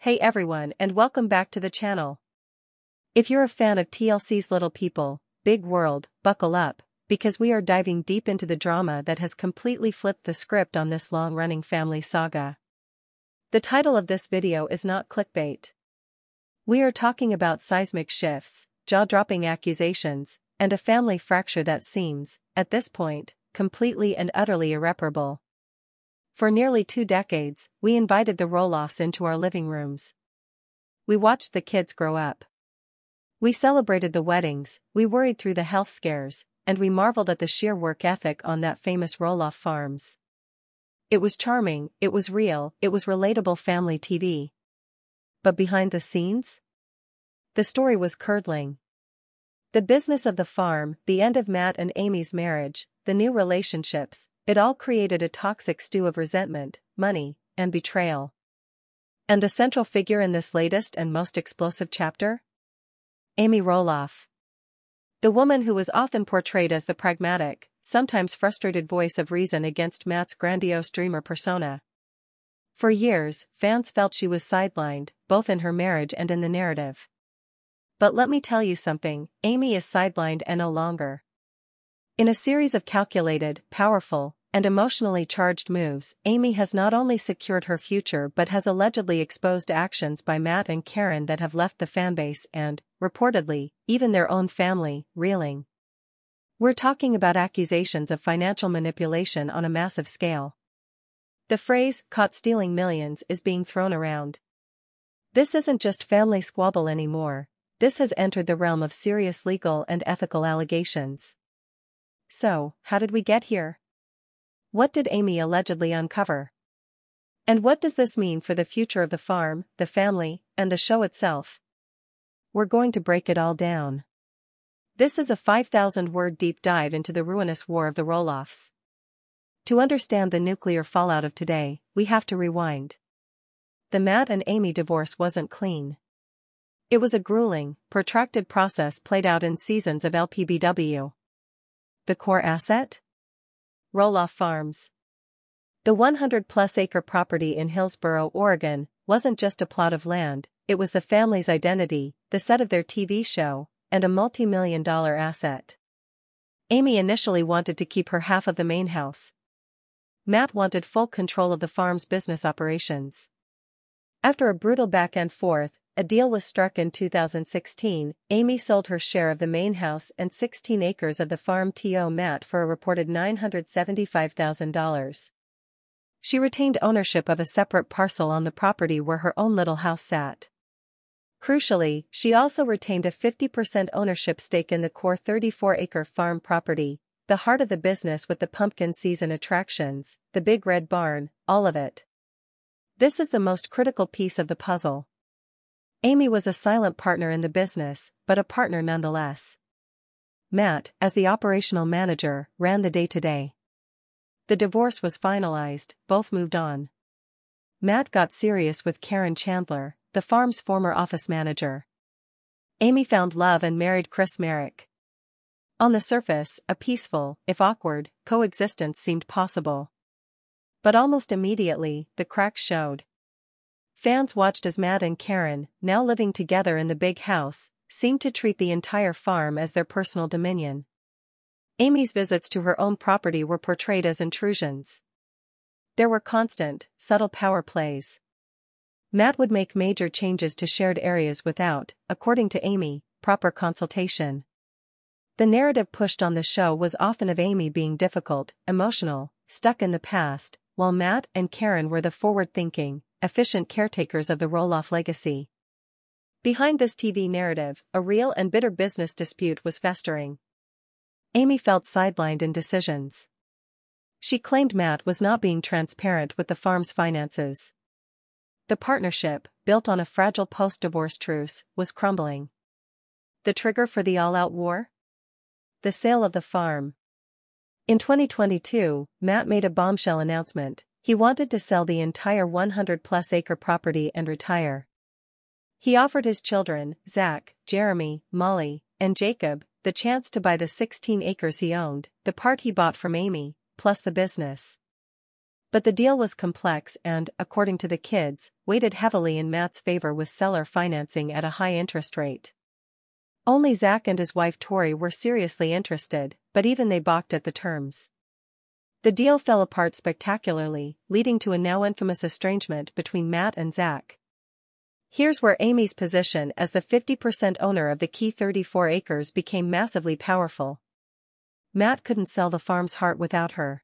Hey everyone and welcome back to the channel. If you're a fan of TLC's Little People, Big World, buckle up, because we are diving deep into the drama that has completely flipped the script on this long-running family saga. The title of this video is not clickbait. We are talking about seismic shifts, jaw-dropping accusations, and a family fracture that seems, at this point, completely and utterly irreparable. For nearly 2 decades, we invited the Roloffs into our living rooms. We watched the kids grow up. We celebrated the weddings, we worried through the health scares, and we marveled at the sheer work ethic on that famous Roloff Farms. It was charming, it was real, it was relatable family TV. But behind the scenes? The story was curdling. The business of the farm, the end of Matt and Amy's marriage, the new relationships, it all created a toxic stew of resentment, money, and betrayal. And the central figure in this latest and most explosive chapter? Amy Roloff. The woman who was often portrayed as the pragmatic, sometimes frustrated voice of reason against Matt's grandiose dreamer persona. For years, fans felt she was sidelined, both in her marriage and in the narrative. But let me tell you something, Amy is sidelined and no longer. In a series of calculated, powerful, and emotionally charged moves, Amy has not only secured her future but has allegedly exposed actions by Matt and Caryn that have left the fanbase and, reportedly, even their own family, reeling. We're talking about accusations of financial manipulation on a massive scale. The phrase, "caught stealing millions," is being thrown around. This isn't just family squabble anymore, this has entered the realm of serious legal and ethical allegations. So, how did we get here? What did Amy allegedly uncover? And what does this mean for the future of the farm, the family, and the show itself? We're going to break it all down. This is a 5,000-word deep dive into the ruinous war of the Roloffs. To understand the nuclear fallout of today, we have to rewind. The Matt and Amy divorce wasn't clean. It was a grueling, protracted process played out in seasons of LPBW. The core asset? Roloff Farms. The 100-plus acre property in Hillsboro, Oregon, wasn't just a plot of land, it was the family's identity, the set of their TV show, and a multi-million-dollar asset. Amy initially wanted to keep her half of the main house. Matt wanted full control of the farm's business operations. After a brutal back-and-forth, a deal was struck in 2016. Amy sold her share of the main house and 16 acres of the farm to Matt for a reported $975,000. She retained ownership of a separate parcel on the property where her own little house sat. Crucially, she also retained a 50% ownership stake in the core 34-acre farm property, the heart of the business with the pumpkin season attractions, the big red barn, all of it. This is the most critical piece of the puzzle. Amy was a silent partner in the business, but a partner nonetheless. Matt, as the operational manager, ran the day-to-day. The divorce was finalized, both moved on. Matt got serious with Caryn Chandler, the farm's former office manager. Amy found love and married Chris Merrick. On the surface, a peaceful, if awkward, coexistence seemed possible. But almost immediately, the cracks showed. Fans watched as Matt and Caryn, now living together in the big house, seemed to treat the entire farm as their personal dominion. Amy's visits to her own property were portrayed as intrusions. There were constant, subtle power plays. Matt would make major changes to shared areas without, according to Amy, proper consultation. The narrative pushed on the show was often of Amy being difficult, emotional, stuck in the past, while Matt and Caryn were the forward-thinking, efficient caretakers of the Roloff legacy. Behind this TV narrative, a real and bitter business dispute was festering. Amy felt sidelined in decisions. She claimed Matt was not being transparent with the farm's finances. The partnership, built on a fragile post-divorce truce, was crumbling. The trigger for the all-out war? The sale of the farm. In 2022, Matt made a bombshell announcement. He wanted to sell the entire 100-plus acre property and retire. He offered his children, Zach, Jeremy, Molly, and Jacob, the chance to buy the 16 acres he owned, the part he bought from Amy, plus the business. But the deal was complex and, according to the kids, weighted heavily in Matt's favor with seller financing at a high interest rate. Only Zach and his wife Tori were seriously interested, but even they balked at the terms. The deal fell apart spectacularly, leading to a now infamous estrangement between Matt and Zach. Here's where Amy's position as the 50% owner of the key 34 acres became massively powerful. Matt couldn't sell the farm's heart without her.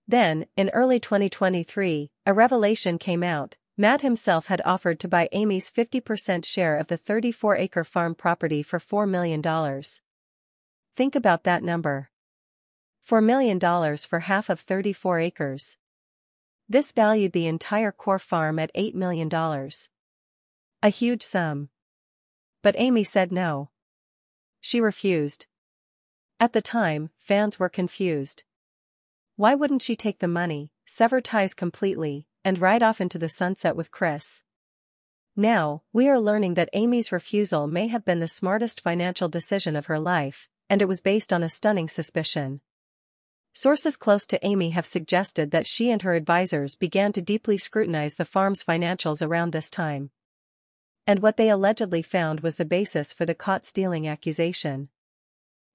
Then, in early 2023, a revelation came out. Matt himself had offered to buy Amy's 50% share of the 34-acre farm property for $4 million. Think about that number. $4 million for half of 34 acres. This valued the entire core farm at $8 million. A huge sum. But Amy said no. She refused. At the time, fans were confused. Why wouldn't she take the money, sever ties completely, and ride off into the sunset with Chris? Now, we are learning that Amy's refusal may have been the smartest financial decision of her life, and it was based on a stunning suspicion. Sources close to Amy have suggested that she and her advisors began to deeply scrutinize the farm's financials around this time. And what they allegedly found was the basis for the caught-stealing accusation.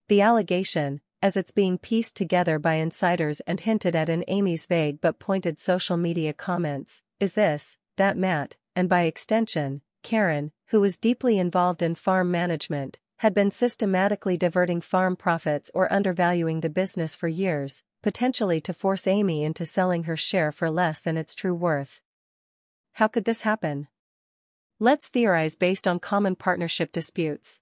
The allegation, as it's being pieced together by insiders and hinted at in Amy's vague but pointed social media comments, is this: that Matt, and by extension, Caryn, who was deeply involved in farm management, had been systematically diverting farm profits or undervaluing the business for years, potentially to force Amy into selling her share for less than its true worth. How could this happen? Let's theorize based on common partnership disputes.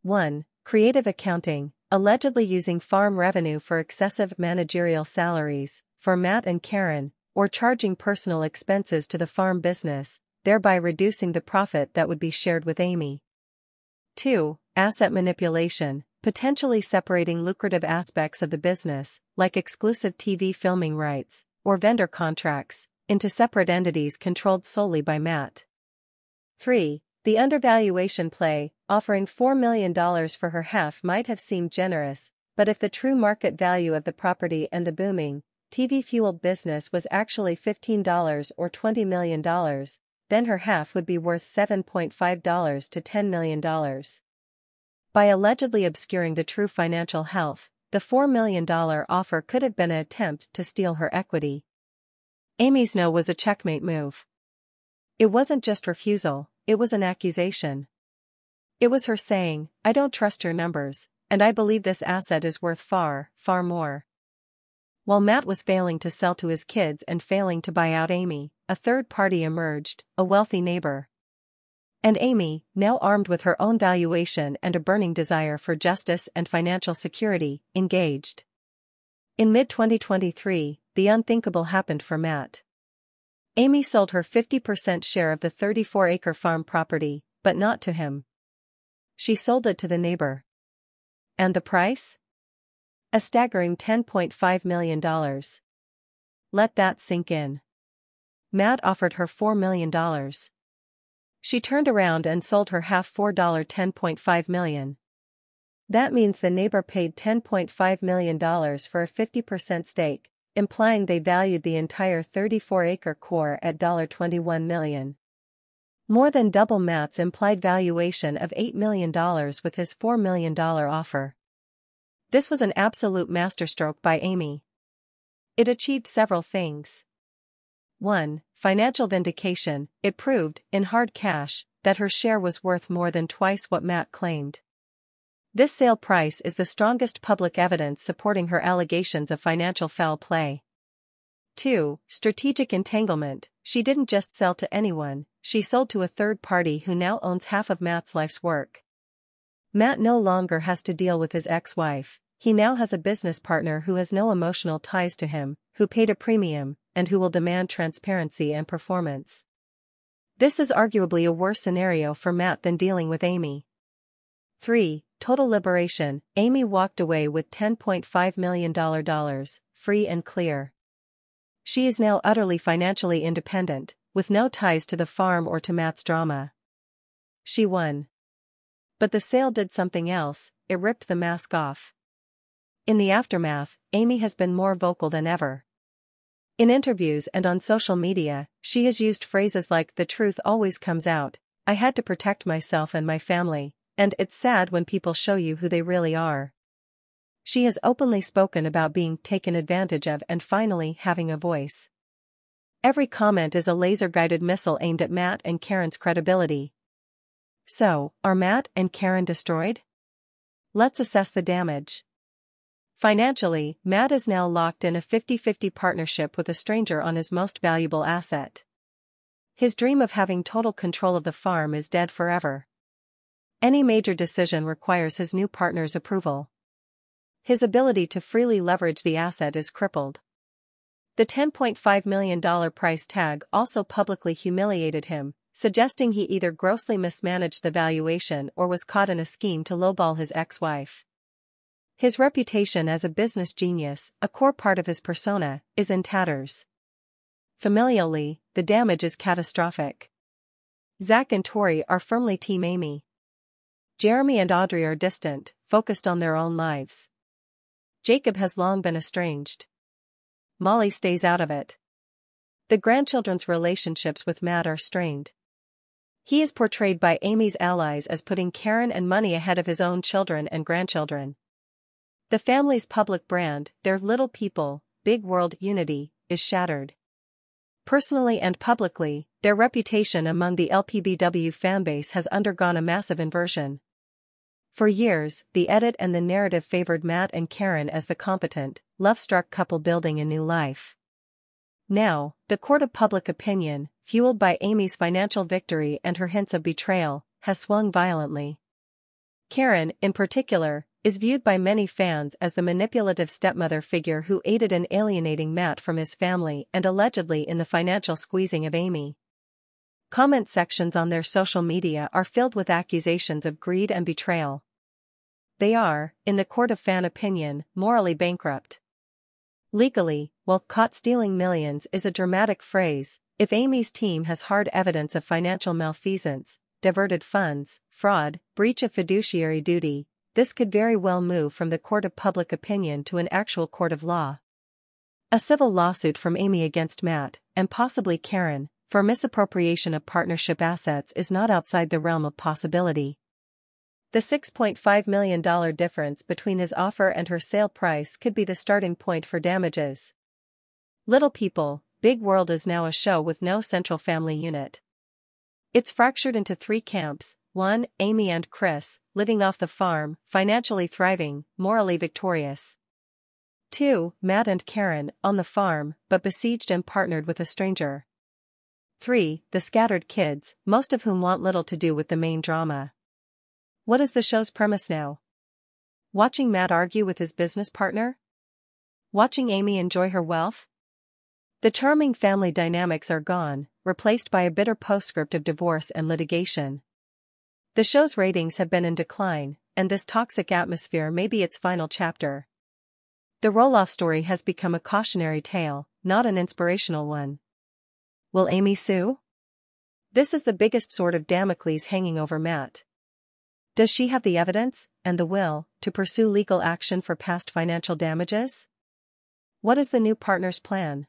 1. Creative accounting, allegedly using farm revenue for excessive managerial salaries, for Matt and Caryn, or charging personal expenses to the farm business, thereby reducing the profit that would be shared with Amy. 2. Asset manipulation, potentially separating lucrative aspects of the business, like exclusive TV filming rights, or vendor contracts, into separate entities controlled solely by Matt. 3. The undervaluation play, offering $4 million for her half might have seemed generous, but if the true market value of the property and the booming, TV-fueled business was actually $15 or $20 million, then her half would be worth $7.5 to $10 million. By allegedly obscuring the true financial health, the $4 million offer could have been an attempt to steal her equity. Amy's no was a checkmate move. It wasn't just refusal, it was an accusation. It was her saying, "I don't trust your numbers, and I believe this asset is worth far, far more." While Matt was failing to sell to his kids and failing to buy out Amy, a third party emerged, a wealthy neighbor. And Amy, now armed with her own valuation and a burning desire for justice and financial security, engaged. In mid-2023, the unthinkable happened for Matt. Amy sold her 50% share of the 34-acre farm property, but not to him. She sold it to the neighbor. And the price? A staggering $10.5 million. Let that sink in. Matt offered her $4 million. She turned around and sold her half for $10.5 million. That means the neighbor paid $10.5 million for a 50% stake, implying they valued the entire 34-acre core at $21 million. More than double Matt's implied valuation of $8 million with his $4 million offer. This was an absolute masterstroke by Amy. It achieved several things. 1. Financial vindication. It proved, in hard cash, that her share was worth more than twice what Matt claimed. This sale price is the strongest public evidence supporting her allegations of financial foul play. 2. Strategic entanglement. She didn't just sell to anyone, she sold to a third party who now owns half of Matt's life's work. Matt no longer has to deal with his ex-wife, he now has a business partner who has no emotional ties to him, who paid a premium, and who will demand transparency and performance. This is arguably a worse scenario for Matt than dealing with Amy. 3. Total liberation. Amy walked away with $10.5 million, free and clear. She is now utterly financially independent, with no ties to the farm or to Matt's drama. She won. But the sale did something else, it ripped the mask off. In the aftermath, Amy has been more vocal than ever. In interviews and on social media, she has used phrases like "the truth always comes out," "I had to protect myself and my family," and "it's sad when people show you who they really are." She has openly spoken about being taken advantage of and finally having a voice. Every comment is a laser-guided missile aimed at Matt and Caryn's credibility. So, are Matt and Caryn destroyed? Let's assess the damage. Financially, Matt is now locked in a 50-50 partnership with a stranger on his most valuable asset. His dream of having total control of the farm is dead forever. Any major decision requires his new partner's approval. His ability to freely leverage the asset is crippled. The $10.5 million price tag also publicly humiliated him, suggesting he either grossly mismanaged the valuation or was caught in a scheme to lowball his ex-wife. His reputation as a business genius, a core part of his persona, is in tatters. Familially, the damage is catastrophic. Zach and Tori are firmly Team Amy. Jeremy and Audrey are distant, focused on their own lives. Jacob has long been estranged. Molly stays out of it. The grandchildren's relationships with Matt are strained. He is portrayed by Amy's allies as putting Caryn and money ahead of his own children and grandchildren. The family's public brand, their little people, big world unity, is shattered. Personally and publicly, their reputation among the LPBW fanbase has undergone a massive inversion. For years, the edit and the narrative favored Matt and Caryn as the competent, love-struck couple building a new life. Now, the court of public opinion, fueled by Amy's financial victory and her hints of betrayal, has swung violently. Caryn, in particular, is viewed by many fans as the manipulative stepmother figure who aided in alienating Matt from his family and allegedly in the financial squeezing of Amy. Comment sections on their social media are filled with accusations of greed and betrayal. They are, in the court of fan opinion, morally bankrupt. Legally, while "caught stealing millions" is a dramatic phrase, if Amy's team has hard evidence of financial malfeasance, diverted funds, fraud, breach of fiduciary duty, this could very well move from the court of public opinion to an actual court of law. A civil lawsuit from Amy against Matt, and possibly Caryn, for misappropriation of partnership assets is not outside the realm of possibility. The $6.5 million difference between his offer and her sale price could be the starting point for damages. Little People, Big World is now a show with no central family unit. It's fractured into three camps: 1. Amy and Chris, living off the farm, financially thriving, morally victorious. 2. Matt and Caryn, on the farm, but besieged and partnered with a stranger. 3. The scattered kids, most of whom want little to do with the main drama. What is the show's premise now? Watching Matt argue with his business partner? Watching Amy enjoy her wealth? The charming family dynamics are gone, replaced by a bitter postscript of divorce and litigation. The show's ratings have been in decline, and this toxic atmosphere may be its final chapter. The Roloff story has become a cautionary tale, not an inspirational one. Will Amy sue? This is the biggest sword of Damocles hanging over Matt. Does she have the evidence, and the will, to pursue legal action for past financial damages? What is the new partner's plan?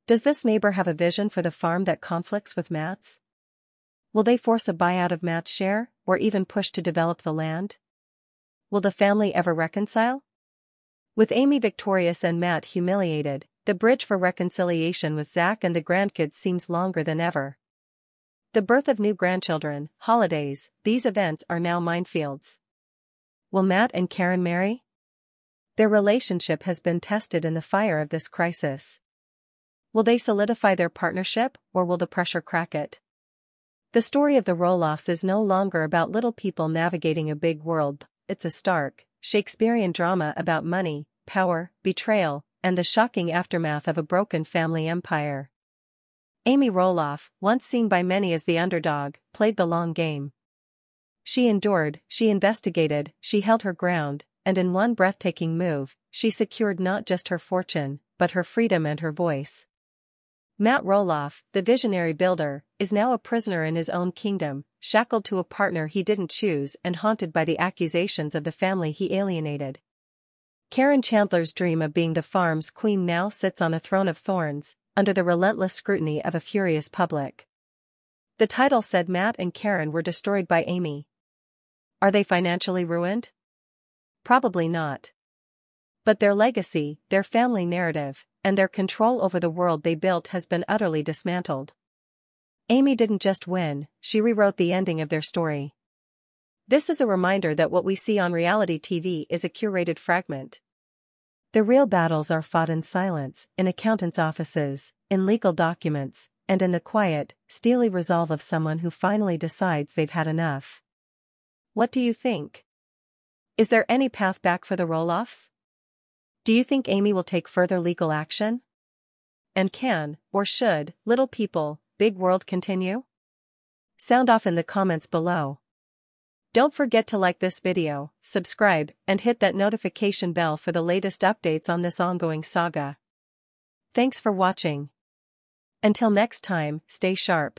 Does this neighbor have a vision for the farm that conflicts with Matt's? Will they force a buyout of Matt's share, or even push to develop the land? Will the family ever reconcile? With Amy victorious and Matt humiliated, the bridge for reconciliation with Zach and the grandkids seems longer than ever. The birth of new grandchildren, holidays, these events are now minefields. Will Matt and Caryn marry? Their relationship has been tested in the fire of this crisis. Will they solidify their partnership, or will the pressure crack it? The story of the Roloffs is no longer about little people navigating a big world, it's a stark, Shakespearean drama about money, power, betrayal, and the shocking aftermath of a broken family empire. Amy Roloff, once seen by many as the underdog, played the long game. She endured, she investigated, she held her ground, and in one breathtaking move, she secured not just her fortune, but her freedom and her voice. Matt Roloff, the visionary builder, is now a prisoner in his own kingdom, shackled to a partner he didn't choose and haunted by the accusations of the family he alienated. Caryn Chandler's dream of being the farm's queen now sits on a throne of thorns, under the relentless scrutiny of a furious public. The title said Matt and Caryn were destroyed by Amy. Are they financially ruined? Probably not. But their legacy, their family narrative, and their control over the world they built has been utterly dismantled. Amy didn't just win, she rewrote the ending of their story. This is a reminder that what we see on reality TV is a curated fragment. The real battles are fought in silence, in accountants' offices, in legal documents, and in the quiet, steely resolve of someone who finally decides they've had enough. What do you think? Is there any path back for the Roloffs? Do you think Amy will take further legal action? And can, or should, little people, big world continue? Sound off in the comments below. Don't forget to like this video, subscribe, and hit that notification bell for the latest updates on this ongoing saga. Thanks for watching. Until next time, stay sharp.